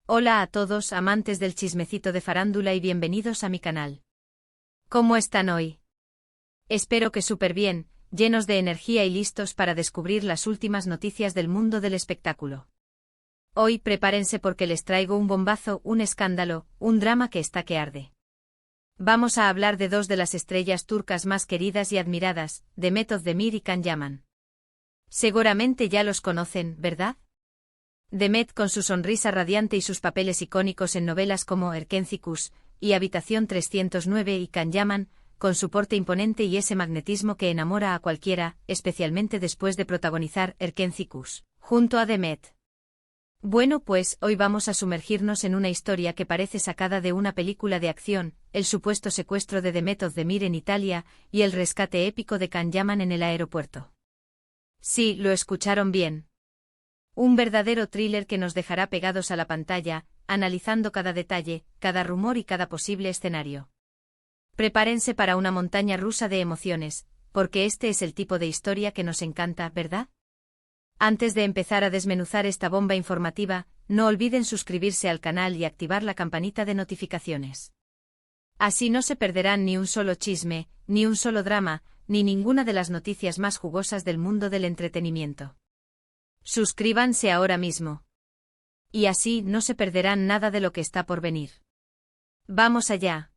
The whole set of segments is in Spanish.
Hola a todos amantes del chismecito de farándula y bienvenidos a mi canal. ¿Cómo están hoy? Espero que súper bien, llenos de energía y listos para descubrir las últimas noticias del mundo del espectáculo. Hoy prepárense porque les traigo un bombazo, un escándalo, un drama que está que arde. Vamos a hablar de dos de las estrellas turcas más queridas y admiradas, Demet Özdemir y Can Yaman. Seguramente ya los conocen, ¿verdad? Demet con su sonrisa radiante y sus papeles icónicos en novelas como Erkenci y Habitación 309 y Can Yaman, con su porte imponente y ese magnetismo que enamora a cualquiera, especialmente después de protagonizar Erkenci junto a Demet. Bueno, pues hoy vamos a sumergirnos en una historia que parece sacada de una película de acción, el supuesto secuestro de Demet Özdemir en Italia y el rescate épico de Can Yaman en el aeropuerto. Sí, lo escucharon bien. Un verdadero thriller que nos dejará pegados a la pantalla, analizando cada detalle, cada rumor y cada posible escenario. Prepárense para una montaña rusa de emociones, porque este es el tipo de historia que nos encanta, ¿verdad? Antes de empezar a desmenuzar esta bomba informativa, no olviden suscribirse al canal y activar la campanita de notificaciones. Así no se perderán ni un solo chisme, ni un solo drama, ni ninguna de las noticias más jugosas del mundo del entretenimiento. Suscríbanse ahora mismo. Y así no se perderán nada de lo que está por venir. Vamos allá.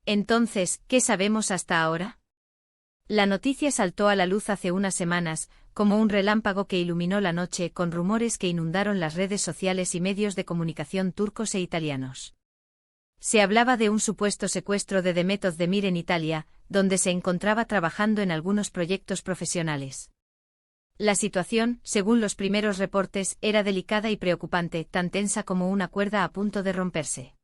Entonces, ¿qué sabemos hasta ahora? La noticia saltó a la luz hace unas semanas, como un relámpago que iluminó la noche con rumores que inundaron las redes sociales y medios de comunicación turcos e italianos. Se hablaba de un supuesto secuestro de Demet Özdemir en Italia, donde se encontraba trabajando en algunos proyectos profesionales. La situación, según los primeros reportes, era delicada y preocupante, tan tensa como una cuerda a punto de romperse.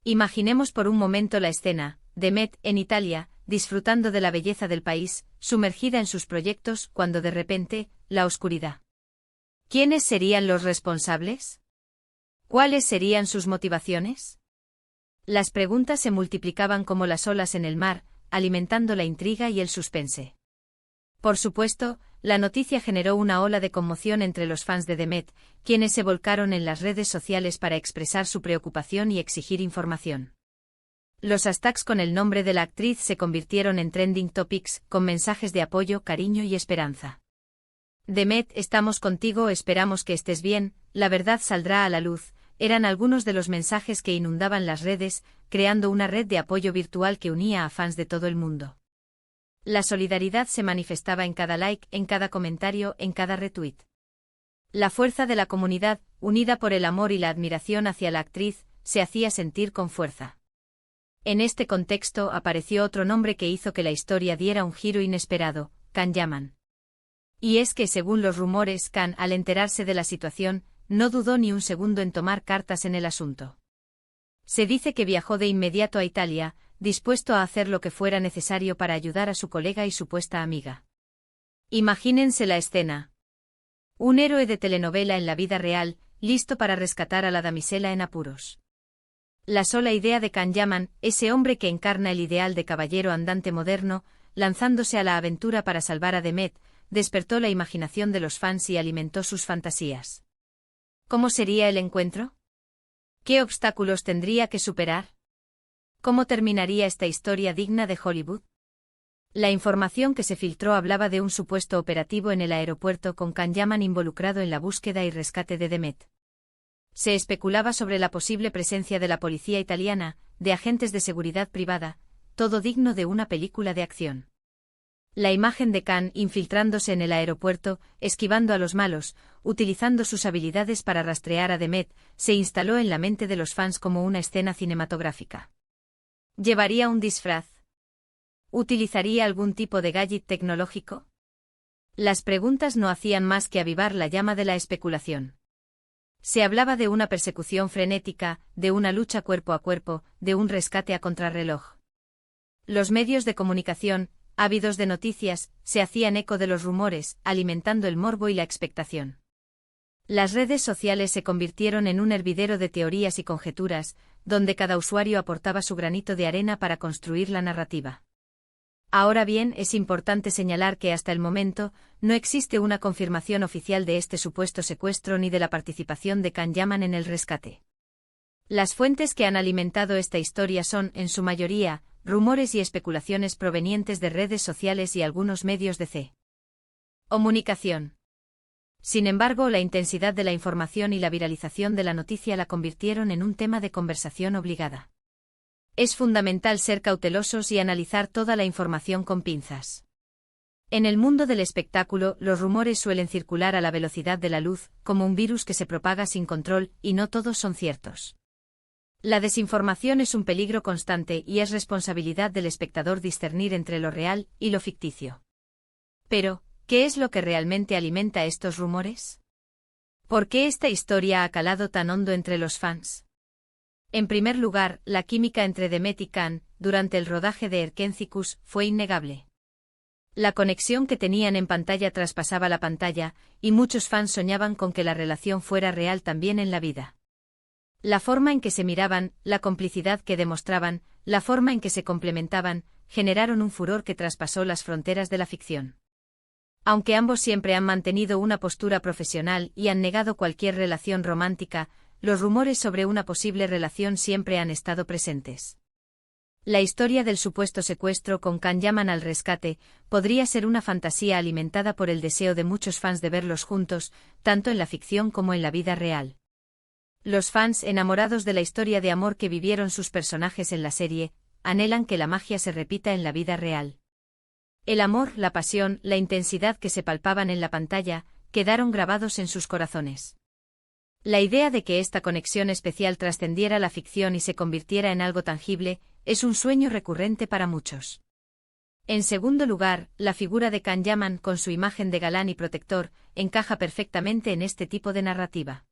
Imaginemos por un momento la escena, Demet, en Italia, disfrutando de la belleza del país, sumergida en sus proyectos, cuando de repente, la oscuridad. ¿Quiénes serían los responsables? ¿Cuáles serían sus motivaciones? Las preguntas se multiplicaban como las olas en el mar, alimentando la intriga y el suspense. Por supuesto, la noticia generó una ola de conmoción entre los fans de Demet, quienes se volcaron en las redes sociales para expresar su preocupación y exigir información. Los hashtags con el nombre de la actriz se convirtieron en trending topics, con mensajes de apoyo, cariño y esperanza. Demet, estamos contigo, esperamos que estés bien, la verdad saldrá a la luz, eran algunos de los mensajes que inundaban las redes, creando una red de apoyo virtual que unía a fans de todo el mundo. La solidaridad se manifestaba en cada like, en cada comentario, en cada retweet. La fuerza de la comunidad, unida por el amor y la admiración hacia la actriz, se hacía sentir con fuerza. En este contexto apareció otro nombre que hizo que la historia diera un giro inesperado, Can Yaman. Y es que según los rumores, Can, al enterarse de la situación, no dudó ni un segundo en tomar cartas en el asunto. Se dice que viajó de inmediato a Italia, dispuesto a hacer lo que fuera necesario para ayudar a su colega y supuesta amiga. Imagínense la escena. Un héroe de telenovela en la vida real, listo para rescatar a la damisela en apuros. La sola idea de Can Yaman, ese hombre que encarna el ideal de caballero andante moderno, lanzándose a la aventura para salvar a Demet, despertó la imaginación de los fans y alimentó sus fantasías. ¿Cómo sería el encuentro? ¿Qué obstáculos tendría que superar? ¿Cómo terminaría esta historia digna de Hollywood? La información que se filtró hablaba de un supuesto operativo en el aeropuerto con Can Yaman involucrado en la búsqueda y rescate de Demet. Se especulaba sobre la posible presencia de la policía italiana, de agentes de seguridad privada, todo digno de una película de acción. La imagen de Can infiltrándose en el aeropuerto, esquivando a los malos, utilizando sus habilidades para rastrear a Demet, se instaló en la mente de los fans como una escena cinematográfica. ¿Llevaría un disfraz? ¿Utilizaría algún tipo de gadget tecnológico? Las preguntas no hacían más que avivar la llama de la especulación. Se hablaba de una persecución frenética, de una lucha cuerpo a cuerpo, de un rescate a contrarreloj. Los medios de comunicación, ávidos de noticias, se hacían eco de los rumores, alimentando el morbo y la expectación. Las redes sociales se convirtieron en un hervidero de teorías y conjeturas, donde cada usuario aportaba su granito de arena para construir la narrativa. Ahora bien, es importante señalar que hasta el momento, no existe una confirmación oficial de este supuesto secuestro ni de la participación de Can Yaman en el rescate. Las fuentes que han alimentado esta historia son, en su mayoría, rumores y especulaciones provenientes de redes sociales y algunos medios de comunicación. Sin embargo, la intensidad de la información y la viralización de la noticia la convirtieron en un tema de conversación obligada. Es fundamental ser cautelosos y analizar toda la información con pinzas. En el mundo del espectáculo, los rumores suelen circular a la velocidad de la luz, como un virus que se propaga sin control, y no todos son ciertos. La desinformación es un peligro constante y es responsabilidad del espectador discernir entre lo real y lo ficticio. Pero, ¿qué es lo que realmente alimenta estos rumores? ¿Por qué esta historia ha calado tan hondo entre los fans? En primer lugar, la química entre Demet y Can, durante el rodaje de Erkenciskus, fue innegable. La conexión que tenían en pantalla traspasaba la pantalla, y muchos fans soñaban con que la relación fuera real también en la vida. La forma en que se miraban, la complicidad que demostraban, la forma en que se complementaban, generaron un furor que traspasó las fronteras de la ficción. Aunque ambos siempre han mantenido una postura profesional y han negado cualquier relación romántica, los rumores sobre una posible relación siempre han estado presentes. La historia del supuesto secuestro con Can Yaman al rescate podría ser una fantasía alimentada por el deseo de muchos fans de verlos juntos, tanto en la ficción como en la vida real. Los fans, enamorados de la historia de amor que vivieron sus personajes en la serie, anhelan que la magia se repita en la vida real. El amor, la pasión, la intensidad que se palpaban en la pantalla, quedaron grabados en sus corazones. La idea de que esta conexión especial trascendiera la ficción y se convirtiera en algo tangible, es un sueño recurrente para muchos. En segundo lugar, la figura de Can Yaman, con su imagen de galán y protector, encaja perfectamente en este tipo de narrativa.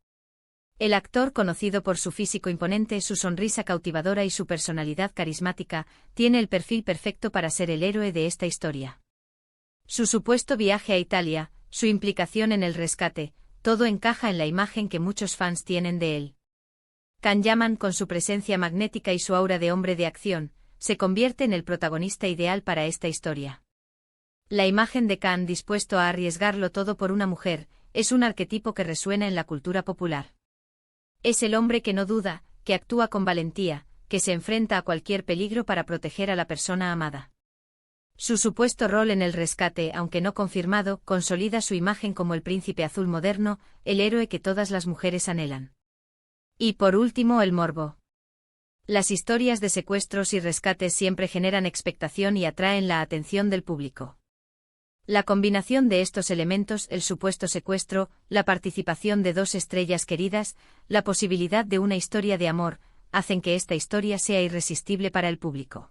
El actor, conocido por su físico imponente, su sonrisa cautivadora y su personalidad carismática, tiene el perfil perfecto para ser el héroe de esta historia. Su supuesto viaje a Italia, su implicación en el rescate, todo encaja en la imagen que muchos fans tienen de él. Can Yaman, con su presencia magnética y su aura de hombre de acción, se convierte en el protagonista ideal para esta historia. La imagen de Can dispuesto a arriesgarlo todo por una mujer, es un arquetipo que resuena en la cultura popular. Es el hombre que no duda, que actúa con valentía, que se enfrenta a cualquier peligro para proteger a la persona amada. Su supuesto rol en el rescate, aunque no confirmado, consolida su imagen como el príncipe azul moderno, el héroe que todas las mujeres anhelan. Y por último, el morbo. Las historias de secuestros y rescates siempre generan expectación y atraen la atención del público. La combinación de estos elementos, el supuesto secuestro, la participación de dos estrellas queridas, la posibilidad de una historia de amor, hacen que esta historia sea irresistible para el público.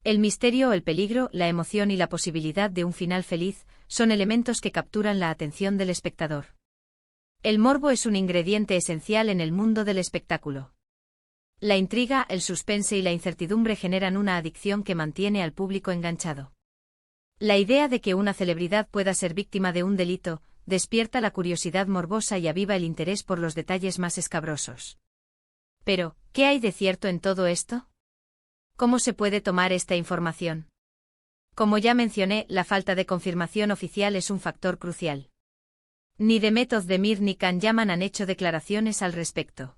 El misterio, el peligro, la emoción y la posibilidad de un final feliz son elementos que capturan la atención del espectador. El morbo es un ingrediente esencial en el mundo del espectáculo. La intriga, el suspense y la incertidumbre generan una adicción que mantiene al público enganchado. La idea de que una celebridad pueda ser víctima de un delito despierta la curiosidad morbosa y aviva el interés por los detalles más escabrosos. Pero, ¿qué hay de cierto en todo esto? ¿Cómo se puede tomar esta información? Como ya mencioné, la falta de confirmación oficial es un factor crucial. Ni Demet Özdemir ni Can Yaman han hecho declaraciones al respecto.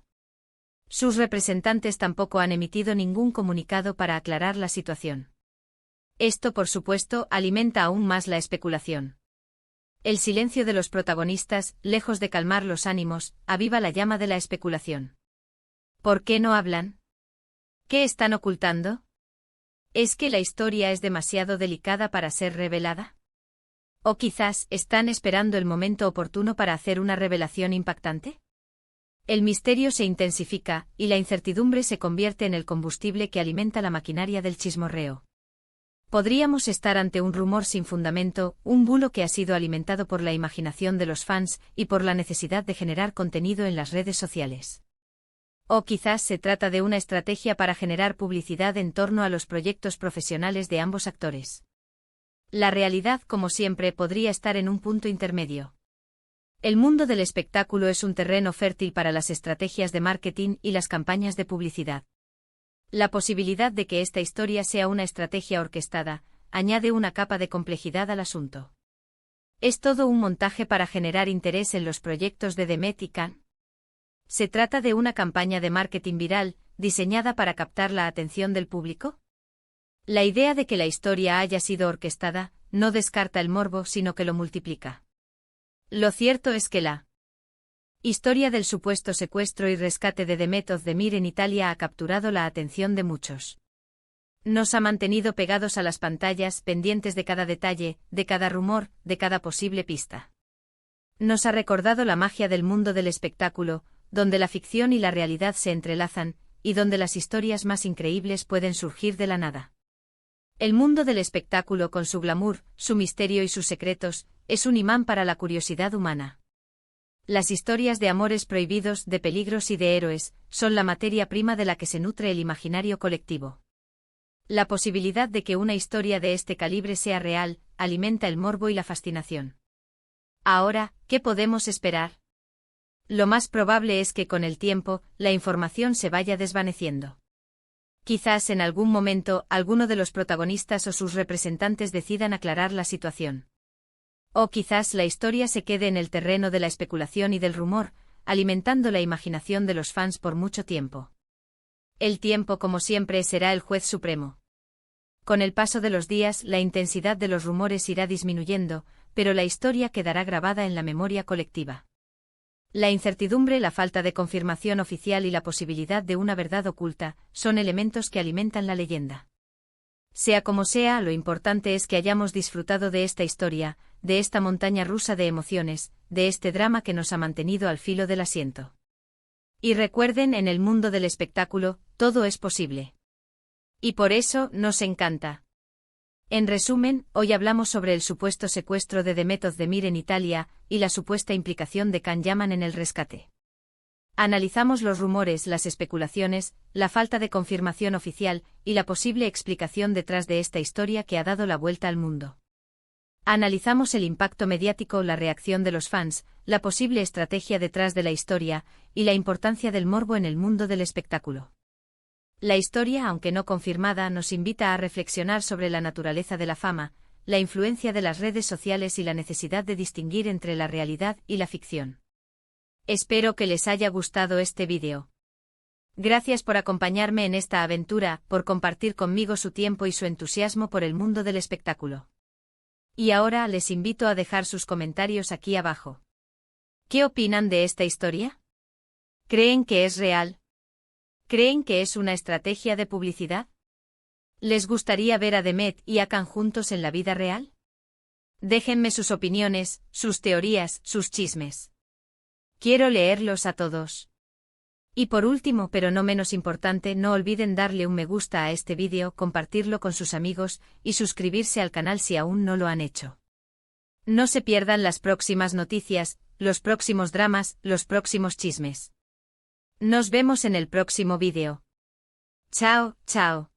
Sus representantes tampoco han emitido ningún comunicado para aclarar la situación. Esto, por supuesto, alimenta aún más la especulación. El silencio de los protagonistas, lejos de calmar los ánimos, aviva la llama de la especulación. ¿Por qué no hablan? ¿Qué están ocultando? ¿Es que la historia es demasiado delicada para ser revelada? ¿O quizás están esperando el momento oportuno para hacer una revelación impactante? El misterio se intensifica, y la incertidumbre se convierte en el combustible que alimenta la maquinaria del chismorreo. Podríamos estar ante un rumor sin fundamento, un bulo que ha sido alimentado por la imaginación de los fans y por la necesidad de generar contenido en las redes sociales. O quizás se trata de una estrategia para generar publicidad en torno a los proyectos profesionales de ambos actores. La realidad, como siempre, podría estar en un punto intermedio. El mundo del espectáculo es un terreno fértil para las estrategias de marketing y las campañas de publicidad. La posibilidad de que esta historia sea una estrategia orquestada, añade una capa de complejidad al asunto. ¿Es todo un montaje para generar interés en los proyectos de Demet y Can? ¿Se trata de una campaña de marketing viral, diseñada para captar la atención del público? La idea de que la historia haya sido orquestada no descarta el morbo, sino que lo multiplica. Lo cierto es que la historia del supuesto secuestro y rescate de Demet Özdemir en Italia ha capturado la atención de muchos. Nos ha mantenido pegados a las pantallas, pendientes de cada detalle, de cada rumor, de cada posible pista. Nos ha recordado la magia del mundo del espectáculo, donde la ficción y la realidad se entrelazan, y donde las historias más increíbles pueden surgir de la nada. El mundo del espectáculo, con su glamour, su misterio y sus secretos, es un imán para la curiosidad humana. Las historias de amores prohibidos, de peligros y de héroes, son la materia prima de la que se nutre el imaginario colectivo. La posibilidad de que una historia de este calibre sea real, alimenta el morbo y la fascinación. Ahora, ¿qué podemos esperar? Lo más probable es que con el tiempo, la información se vaya desvaneciendo. Quizás en algún momento, alguno de los protagonistas o sus representantes decidan aclarar la situación. O quizás la historia se quede en el terreno de la especulación y del rumor, alimentando la imaginación de los fans por mucho tiempo. El tiempo, como siempre, será el juez supremo. Con el paso de los días, la intensidad de los rumores irá disminuyendo, pero la historia quedará grabada en la memoria colectiva. La incertidumbre, la falta de confirmación oficial y la posibilidad de una verdad oculta son elementos que alimentan la leyenda. Sea como sea, lo importante es que hayamos disfrutado de esta historia, de esta montaña rusa de emociones, de este drama que nos ha mantenido al filo del asiento. Y recuerden, en el mundo del espectáculo, todo es posible. Y por eso, nos encanta. En resumen, hoy hablamos sobre el supuesto secuestro de Demet Özdemir en Italia, y la supuesta implicación de Can Yaman en el rescate. Analizamos los rumores, las especulaciones, la falta de confirmación oficial, y la posible explicación detrás de esta historia que ha dado la vuelta al mundo. Analizamos el impacto mediático, la reacción de los fans, la posible estrategia detrás de la historia, y la importancia del morbo en el mundo del espectáculo. La historia, aunque no confirmada, nos invita a reflexionar sobre la naturaleza de la fama, la influencia de las redes sociales y la necesidad de distinguir entre la realidad y la ficción. Espero que les haya gustado este vídeo. Gracias por acompañarme en esta aventura, por compartir conmigo su tiempo y su entusiasmo por el mundo del espectáculo. Y ahora les invito a dejar sus comentarios aquí abajo. ¿Qué opinan de esta historia? ¿Creen que es real? ¿Creen que es una estrategia de publicidad? ¿Les gustaría ver a Demet y a Can juntos en la vida real? Déjenme sus opiniones, sus teorías, sus chismes. Quiero leerlos a todos. Y por último, pero no menos importante, no olviden darle un me gusta a este vídeo, compartirlo con sus amigos y suscribirse al canal si aún no lo han hecho. No se pierdan las próximas noticias, los próximos dramas, los próximos chismes. Nos vemos en el próximo vídeo. Chao, chao.